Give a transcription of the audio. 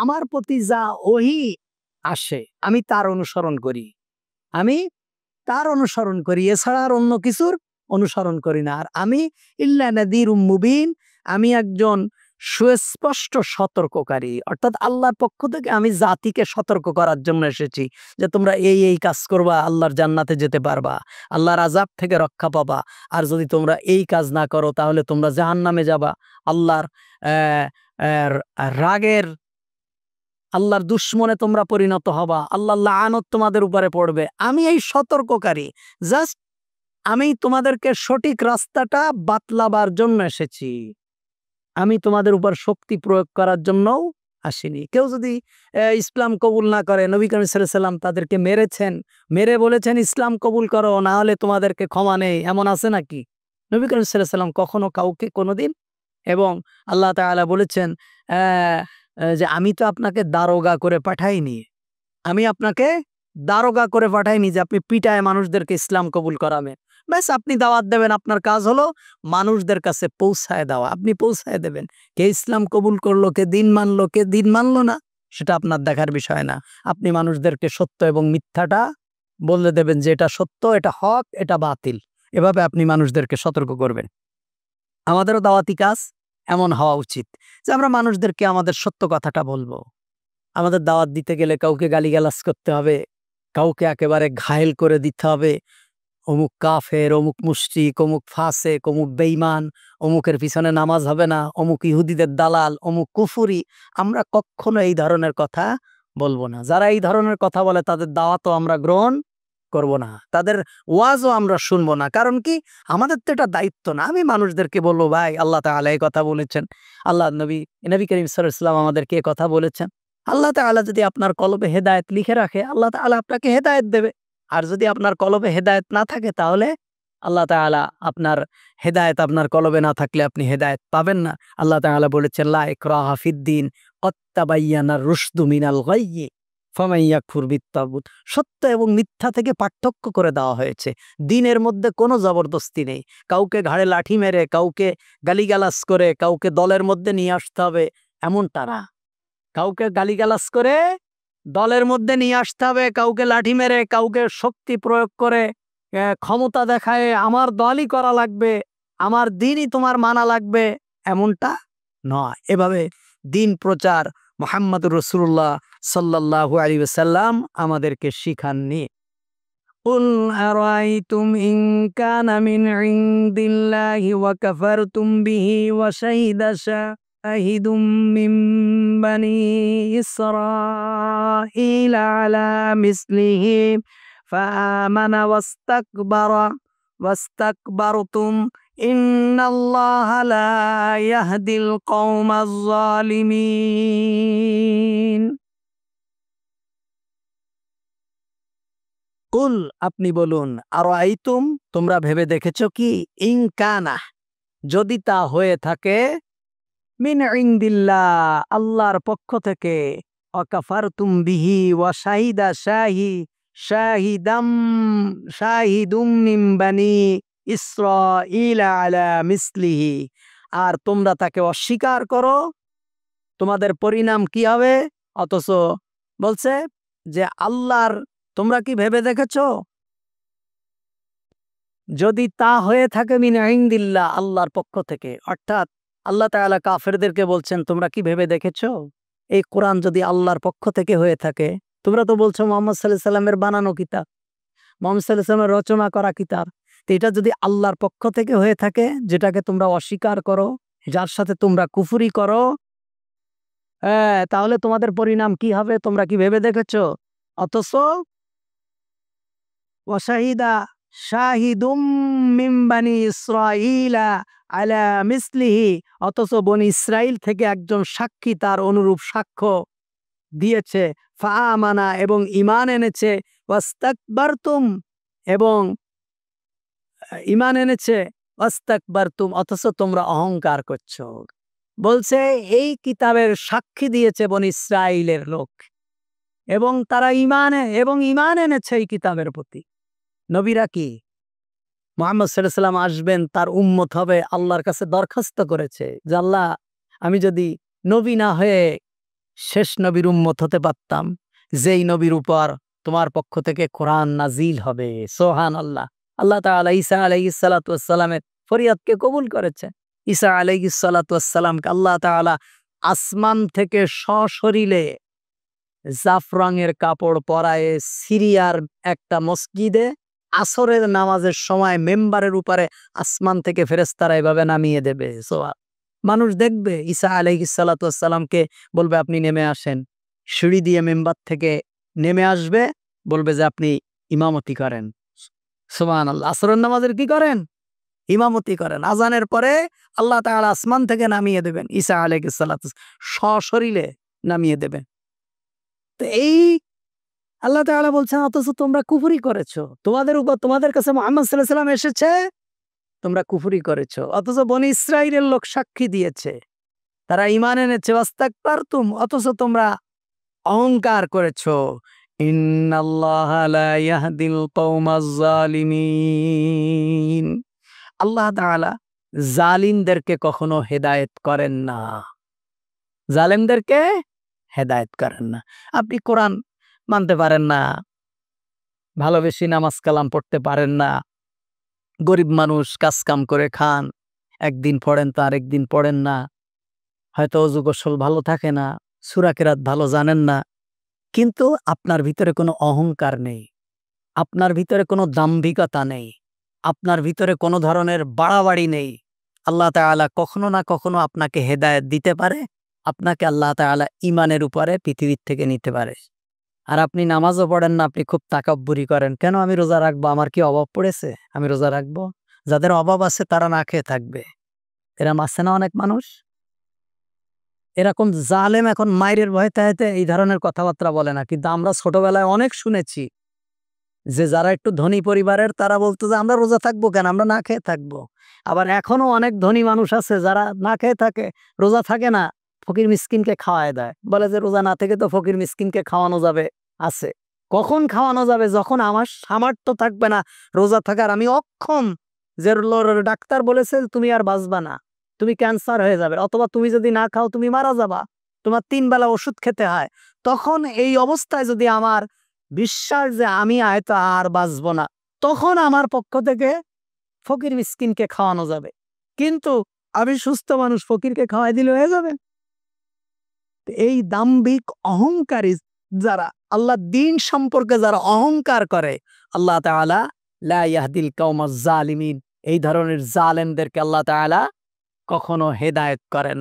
আমার প্রতি যা ওহী আসে আমি তার অনুসরণ করি। আমি তার অনুসরণ করি, এছাড়া আর অন্য কিছুর অনুসরণ করি না। আর আমি ইল্লা নাযীরুম মুবিন, আমি একজন সুস্পষ্ট সতর্ককারী। অর্থাৎ আল্লাহর পক্ষ থেকে আমি জাতিকে সতর্ক করার জন্য এসেছি যে তোমরা এই কাজ করবা, আল্লাহর জান্নাতে যেতে পারবা, আল্লাহর আযাব থেকে রক্ষা পাবা। আর যদি তোমরা এই কাজ না করো তাহলে তোমরা জাহান্নামে যাবা। আল্লাহর অ্যা রাগের, আল্লাহর দুশমনে তোমরা পরিণত হবা, আল্লাহর লাআনত তোমাদের উপরে পড়বে। আমি এই সতর্ককারী, জাস্ট আমি তোমাদেরকে সঠিক রাস্তাটা বাতলাবার জন্য এসেছি। আমি তোমাদের উপর শক্তি প্রয়োগ করার জন্যও আসিনি। কেউ যদি ইসলাম কবুল না করে, নবী করিম সাল্লাল্লাহু আলাইহি ওয়াসাল্লাম তাদেরকে মেরেছেন, মেরে বলেছেন ইসলাম কবুল করো না হলে তোমাদেরকে ক্ষমা নেই, এমন আছে নাকি? নবী করিম সাল্লাল্লাহু আলাইহি ওয়াসাল্লাম কখনো কাউকে কোনোদিন, এবং আল্লাহ তাআলা বলেছেন যে আমি তো আপনাকে দারোগা করে পাঠাইনি। আমি আপনাকে দারোগা করে পাঠাইনি যে আপনি পিটায় মানুষদেরকে ইসলাম কবুল করাবেন। ব্যাস আপনি দাওয়াত দেবেন, আপনার কাজ হলো মানুষদের কাছে পৌঁছায় দেওয়া। আপনি পৌঁছায় দেবেন। কে ইসলাম কবুল করলো, কে দিন মানলো, কে দিন মানলো না, সেটা আপনার দেখার বিষয় না। আপনি মানুষদেরকে সত্য এবং মিথ্যাটা বলে দেবেন যে এটা সত্য, এটা হক, এটা বাতিল। এভাবে আপনি মানুষদেরকে সতর্ক করবেন। আমাদেরও দাওয়াতি কাজ এমন হওয়া উচিত যে আমরা মানুষদেরকে আমাদের সত্য কথাটা বলবো। আমাদের দাওয়াত দিতে গেলে কাউকে গালিগালাজ করতে হবে, কাউকে একেবারে ঘায়েল করে দিতে হবে। অমুক কাফের, অমুক মুশরিক, অমুক ফাসেক, অমুক বেঈমান, অমুকের পিছনে নামাজ হবে না, অমুক ইহুদিদের দালাল, অমুক কুফরি। আমরা কখনো এই ধরনের কথা বলবো না। যারা এই ধরনের কথা বলে তাদের দাওয়াতও আমরা গ্রহণ করব না, তাদের ওয়াজও আমরা শুনবো না। কারণ কি? আমাদের তো এটা দায়িত্ব না। আমি মানুষদেরকে বলবো ভাই আল্লাহ তাআলা এই কথা বলেছেন, আল্লাহ নবী করিম সাল্লাল্লাহু আলাইহি ওয়াসাল্লাম আমাদেরকে এ কথা বলেছেন। আল্লাহ তাআলা যদি আপনার কলবে হেদায়েত লিখে রাখে, আল্লাহ তাআলা আপনাকে হেদায়েত দেবে। আর যদি আপনার কলবে হেদায়েত না থাকে তাহলে আল্লাহ তাআলা আপনার হেদায়েত, আপনার কলবে না থাকলে আপনি হেদায়েত পাবেন না। আল্লাহ তাআলা বলেছেন লা ইকরাহা ফিদ্দিন ক্বাদ তাবায়্যানার রুশদু মিনাল গায়য়্যি ফামান ইয়াকফুর বিত্তাগুত। সত্য এবং মিথ্যা থেকে পার্থক্য করে দেওয়া হয়েছে। দ্বীনের মধ্যে কোনো জবরদস্তি নেই। কাউকে ঘাড়ে লাঠি মেরে, কাউকে গালিগালাজ করে, কাউকে দলের মধ্যে নিয়ে আসতে হবে এমনটা না। কাউকে গালিগালাজ করে দলের মধ্যে নিয়ে আসতে হবে, কাউকে লাঠি মেরে, কাউকে শক্তি প্রয়োগ করে, ক্ষমতা দেখায় আমার দলই করা লাগবে, আমার দ্বীনই তোমার মানা লাগবে, এমনটা নয়। এভাবে দ্বীন প্রচার মুহাম্মদুর রাসূলুল্লাহ সাল্লাল্লাহু আলাইহি ওয়াসাল্লাম আমাদেরকে শিখাননি। কুল আরাআইতুম ইন কানা মিন ইনদিল্লাহি ওয়া কাফারতুম বিহি ওয়া শাহিদা শাহিদুম মিন বানি ইসরাঈলা আলা মিসলিহি ফাআমানা ওয়াস্তাকবারতুম ইন্নাল্লাহা লা ইয়াহদিল কওমাজ জালিমিন। কুল, আপনি বলুন, আরাআইতুম, তোমরা ভেবে দেখেছো কি, ইন কানা, যদি তা হয়ে থাকে, মিন ইনদিল্লাহ, আল্লাহর পক্ষ থেকে, ওয়াকাফারতুম বিহি ওয়া শাহিদা শাহিদুম মিন বানি ইসরাঈলা আলা মিসলিহি, আর তোমরা তাকে অস্বীকার করো, তোমাদের পরিণাম কি হবে? অথচ বলছে যে আল্লাহর, তোমরা কি ভেবে দেখেছো? যদি তা হয়ে থাকে মিন ইনদিল্লাহ, আল্লাহর পক্ষ থেকে, অর্থাৎ আল্লাহ তাআলা কাফেরদেরকে বলছেন তোমরা কি ভেবে দেখেছো? এই কোরআন যদি আল্লাহর পক্ষ থেকে হয়ে থাকে, তোমরা তো বলছো মুহাম্মদ সাল্লাল্লাহু আলাইহি ওয়াসাল্লামের বানানো কিতাব, মুহাম্মদ সাল্লাল্লাহু আলাইহি ওয়াসাল্লামের রচনা করা কিতাব। তো এটা যদি আল্লাহর পক্ষ থেকে হয়ে থাকে, যেটাকে তোমরা অস্বীকার করো, যার সাথে তোমরা কুফরি করো, তাহলে তোমাদের পরিণাম কি হবে তোমরা কি ভেবে দেখেছো? অথচ ওয়াশাহিদা শাহিদুম মিন বানি ইসরাঈলা আলা মিসলিহি, অথচ বনি ইসরাইল থেকে একজন সাক্ষী তার অনুরূপ সাক্ষ্য দিয়েছে, ফাআমানা, এবং ঈমান এনেছে, ওয়াস্তাকবারতুম, এবং ঈমান এনেছে, ওয়াস্তাকবারতুম, অথচ তোমরা অহংকার করছো। বলছে এই কিতাবের সাক্ষী দিয়েছে বনি ইসরাইলের লোক, এবং তারা ঈমান এনেছে এই কিতাবের প্রতি। নবীরা কি? মুহাম্মদ সাল্লাল্লাহু আলাইহি ওয়াসাল্লাম আসবেন, তার উম্মত হবে, আল্লাহর কাছে দরখাস্ত করেছে যে আল্লাহ, আমি যদি নবী না হয়ে শেষ নবীর উম্মত হতে পারতাম, যেই নবীর উপর তোমার পক্ষ থেকে কোরআন নাজিল হবে। সুবহানাল্লাহ। আল্লাহ তাআলা ঈসা আলাইহিস সালাতু ওয়াস সালামের ফরিয়াদকে কবুল করেছে। ঈসা আলাইহিস সালাতু ওয়াস সালামকে আল্লাহ তাআলা আসমান থেকে সশরীরে জাফরানের কাপড় পরায়ে সিরিয়ার একটা মসজিদে আসরের নামাজের সময় মেম্বারের উপরে আসমান থেকে ফেরেশতারা এভাবে নামিয়ে দেবে। মানুষ দেখবে ঈসা আলাইহিস সালাতু ওয়াস সালামকে, বলবে আপনি নেমে আসেন। সিঁড়ি দিয়ে মেম্বার থেকে নেমে আসবে, বলবে যে আপনি ইমামতি করেন। সুবহানাল্লাহ। আসরের নামাজের কি করেন? ইমামতি করেন। আজানের পরে আল্লাহ তাআলা আসমান থেকে নামিয়ে দেবেন ঈসা আলাইহিস সালাতু সশরীরে নামিয়ে দেবেন। তো এই আল্লাহ তাআলা বলছেন অথচ তোমরা কুফরি করেছো। তোমাদের উপর তোমাদের কাছে মুহাম্মদ সাল্লাল্লাহু আলাইহি ওয়াসাল্লাম এসেছে, তোমরা কুফরি করেছো। অথচ বনী ইসরাইলের লোক সাক্ষী দিয়েছে, তারা ঈমান এনেছে। ওয়াস্তাকবারতুম, অথচ তোমরা অহংকার করেছো। ইন্নাল্লাহা লা ইয়াহদিল কওমাজ জালিমিন। আল্লাহ তাআলা জালিমদেরকে কখনো হেদায়েত করেন না। জালেমদেরকে হেদায়েত করেন না। আপনি কোরআন মানতে পারেন না, ভালোবেসে নামাজ কালাম পড়তে পারেন না, গরিব মানুষ, কাজ কাম করে খান, একদিন পড়েন তো আরেকদিন পড়েন না, হয়তো অজু গোসল ভালো থাকে না, সূরা কেরাত ভালো জানেন না, কিন্তু আপনার ভিতরে কোনো অহংকার নেই, আপনার ভিতরে কোনো দাম্ভিকতা নেই, আপনার ভিতরে কোনো ধরনের বাড়াবাড়ি নেই। আল্লাহ তাআলা কখনো না কখনো আপনাকে হেদায়েত দিতে পারে, আপনাকে আল্লাহ তাআলা ঈমানের উপরে পৃথিবীর থেকে নিতে পারে। আর আপনি নামাজও পড়েন না, আপনি খুব তাকাব্বুরি করেন, কেন আমি রোজা রাখবো, আমার কি অভাব পড়েছে, আমি রোজা রাখবো? যাদের অভাব আছে তারা না খেয়ে থাকবে। এরকম আছে না অনেক মানুষ? এরকম জালেম এখন মায়ের ভয় তাইতে এই ধরনের কথাবার্তা বলে না, কিন্তু আমরা ছোটবেলায় অনেক শুনেছি যে যারা একটু ধনী পরিবারের তারা বলতো যে আমরা রোজা থাকবো কেন, আমরা না খেয়ে থাকবো। আবার এখনো অনেক ধনী মানুষ আছে যারা না খেয়ে থাকে, রোজা থাকে না, ফকির মিসকিনকে খাওয়ায় দেয়, বলে যে রোজা না থেকে তো ফকির মিসকিনকে খাওয়ানো যাবে। আছে, কখন খাওয়ানো যাবে? যখন আমার সামর্থ্য থাকবে না রোজা থাকার, আমি অক্ষম, যে ডাক্তার বলেছে তুমি আর বাঁচবা না, তুমি ক্যান্সার হয়ে যাবে, অথবা তুমি যদি না খাও তুমি মারা যাবা, তোমার 3 বেলা ওষুধ খেতে হয়, তখন এই অবস্থায় যদি আমার বিশ্বাস যে আমি হয়তো আর বাঁচবো না, তখন আমার পক্ষ থেকে ফকির মিসকিনকে খাওয়ানো যাবে। কিন্তু আমি সুস্থ মানুষ, ফকিরকে খাওয়াই দিলে হয়ে যাবে? এই দাম্ভিক অহংকারী যারা, আল্লাহ দ্বীন সম্পর্কে যারা অহংকার করে, আল্লাহ তাআলা লা ইয়াহদিল কওমাজ জালিমিন, এই ধরনের জালেমদেরকে আল্লাহ তাআলা কখনো হেদায়েত করেন